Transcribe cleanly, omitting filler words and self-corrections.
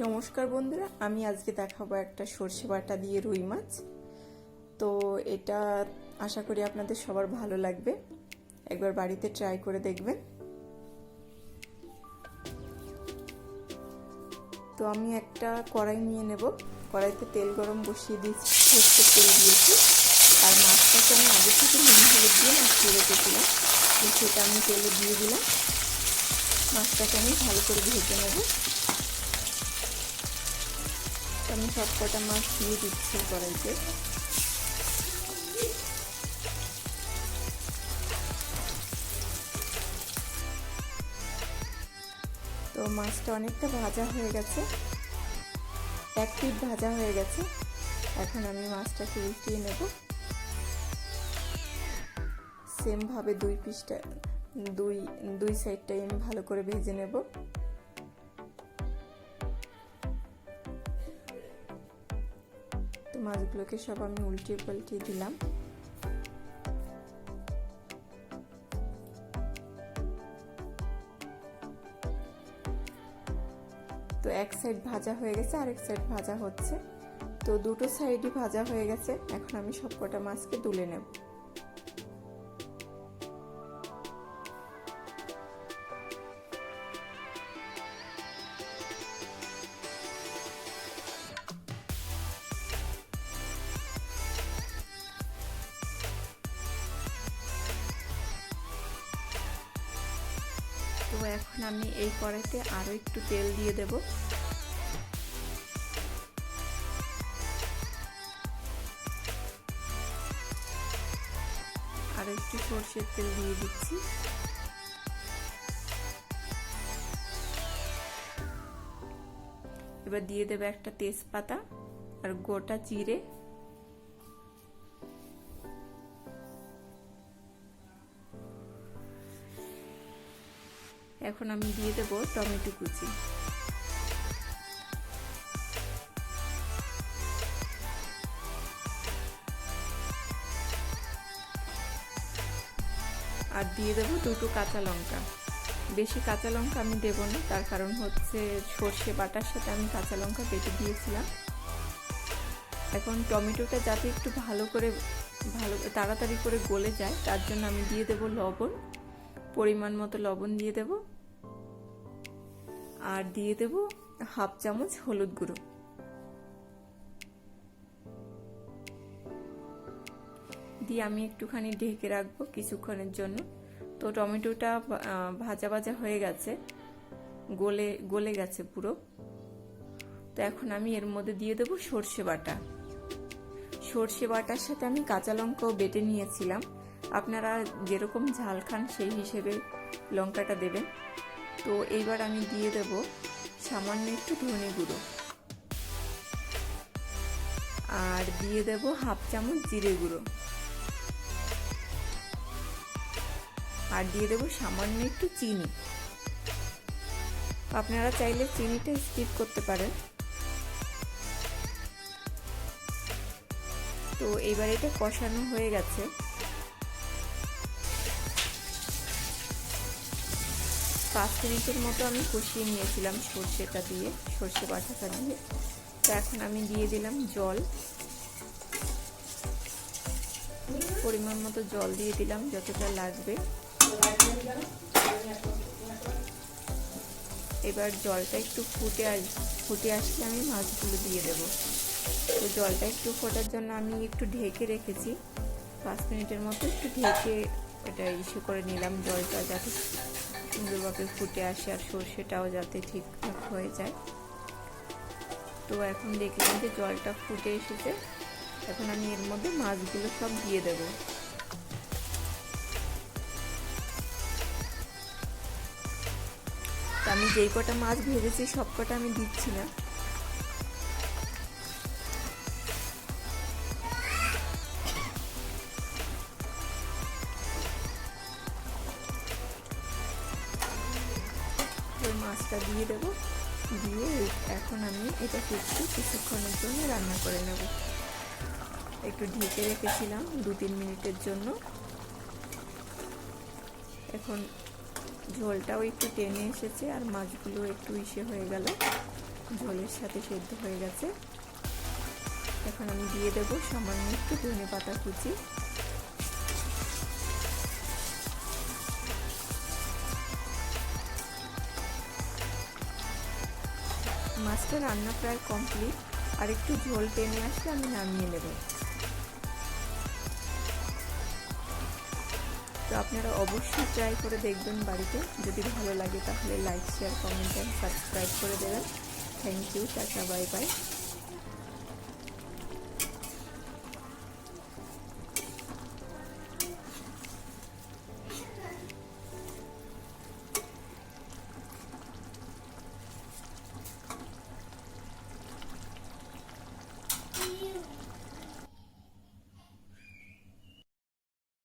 নমস্কার বন্ধুরা, আমি আজকে দেখাবো একটা সর্ষে বাটা দিয়ে রুই মাছ। তো এটা আশা করি আপনাদের সবার ভালো লাগবে, একবার বাড়িতে ট্রাই করে দেখবেন। তো আমি একটা কড়াই নিয়ে নেব, কড়াইতে তেল গরম বসিয়ে দিয়েছি, সর্ষের তেল দিয়েছি। আর মাছটাকে আমি আগে থেকে নুন হলুদ দিয়ে মাখিয়ে রেখেছিলাম, সেটা আমি তেলে দিয়ে দিলাম। মাছটাকে আমি ভালো করে ভেজে নেব। আমি সব কটা মাছ দিয়ে দিচ্ছি কড়াইতে। তো মাছটা অনেকটা ভাজা হয়ে গেছে, এক পিঠ ভাজা হয়ে গেছে। এখন আমি মাছটাকে উল্টিয়ে নেব। সেম ভাবে দুই সাইডটাই আমি ভালো করে ভেজে নেব। তো মাছগুলোকে সব আমি উল্টিয়ে পাল্টিয়ে দিলাম। তো এক সাইড ভাজা হয়ে গেছে, আরেক সাইড ভাজা হচ্ছে। তো দুটো সাইডই ভাজা হয়ে গেছে। এখন আমি সব কটা মাছকে তুলে নেব। তো এখন আমি এই কড়াইতে আরো একটু তেল দিয়ে দেব। আরো একটু সরষের তেল দিয়ে দিচ্ছি। এবার দিয়ে দেব একটা তেজপাতা আর গোটা জিরে। এখন আমি দিয়ে দেব টমেটো কুচি। আর দিয়ে দেব দুটো কাঁচা লঙ্কা। বেশি কাঁচা লঙ্কা আমি দেব না, তার কারণ হচ্ছে সর্ষে বাটার সাথে আমি কাঁচা লঙ্কা বেটে দিয়েছিলাম। এখন টমেটোটা যাতে একটু ভালো তাড়াতাড়ি করে গলে যায়, তার জন্য আমি দিয়ে দেব লবণ, পরিমাণ মতো লবণ দিয়ে দেব। আর দিয়ে দেব হাফ চামচ হলুদ গুঁড়ো। দিয়ে আমি একটুখানি ঢেকে রাখবো কিছুক্ষণের জন্য। তো টমেটোটা ভাজা ভাজা হয়ে গেছে, গলে গেছে পুরো। তো এখন আমি এর মধ্যে দিয়ে দেব সর্ষে বাটা। সর্ষে বাটার সাথে আমি কাঁচা লঙ্কাও বেটে নিয়েছিলাম। আপনারা যেরকম ঝাল খান সেই হিসেবে লঙ্কাটা দেবেন। তো এইবার আমি দিয়ে দেব সামান্য একটু ধনে গুঁড়ো, আর দিয়ে দেব হাফ চামচ জিরে গুঁড়ো, আর দিয়ে দেব সামান্য একটু চিনি। আপনারা চাইলে চিনিটা স্কিপ করতে পারেন। তো এবার এটা কষানো হয়ে গেছে। 5 মিনিটের মতো আমি কষিয়ে নিয়েছিলাম সর্ষেটা দিয়ে, সর্ষে বাটাটা দিয়ে। তো এখন আমি দিয়ে দিলাম জল, পরিমাণ মতো জল দিয়ে দিলাম যতটা লাগবে। এবার জলটা একটু ফুটে আসলে আমি মাছগুলো দিয়ে দেব। তো জলটা একটু ফোটার জন্য আমি একটু ঢেকে রেখেছি, 5 মিনিটের মতো একটু ঢেকে এটা ইস্যু করে নিলাম, জলটা যাতে সুন্দরভাবে ফুটে আসে আর সর্ষেটাও যাতে ঠিকঠাক হয়ে যায়। তো এখন দেখলাম যে জলটা ফুটে এসেছে। এখন আমি এর মধ্যে মাছগুলো সব দিয়ে দেব। আমি যেই কটা মাছ ভেজেছি সব কটা আমি দিচ্ছি না। মাছটা দিয়ে দেব, দিয়ে এখন আমি এটাকে একটু কিছুক্ষণের জন্য রান্না করে নেব। একটু ঢেকে রেখেছিলাম 2-3 মিনিটের জন্য। এখন ঝোলটাও একটু টেনে এসেছে আর মাছগুলো একটু ইসে হয়ে গেল। ঝোলের সাথে সেদ্ধ হয়ে গেছে। এখন আমি দিয়ে দেব সামান্য একটু ধনেপাতা কুচি। মাছটা রান্না প্রায় কমপ্লিট, আর একটু ঝোল টেনে আসলে আমি নামিয়ে নেব। তো আপনারা অবশ্যই ট্রাই করে দেখবেন বাড়িতে। যদি ভালো লাগে তাহলে like, share, comment and subscribe করে দেবেন। Thank you, tata, bye by.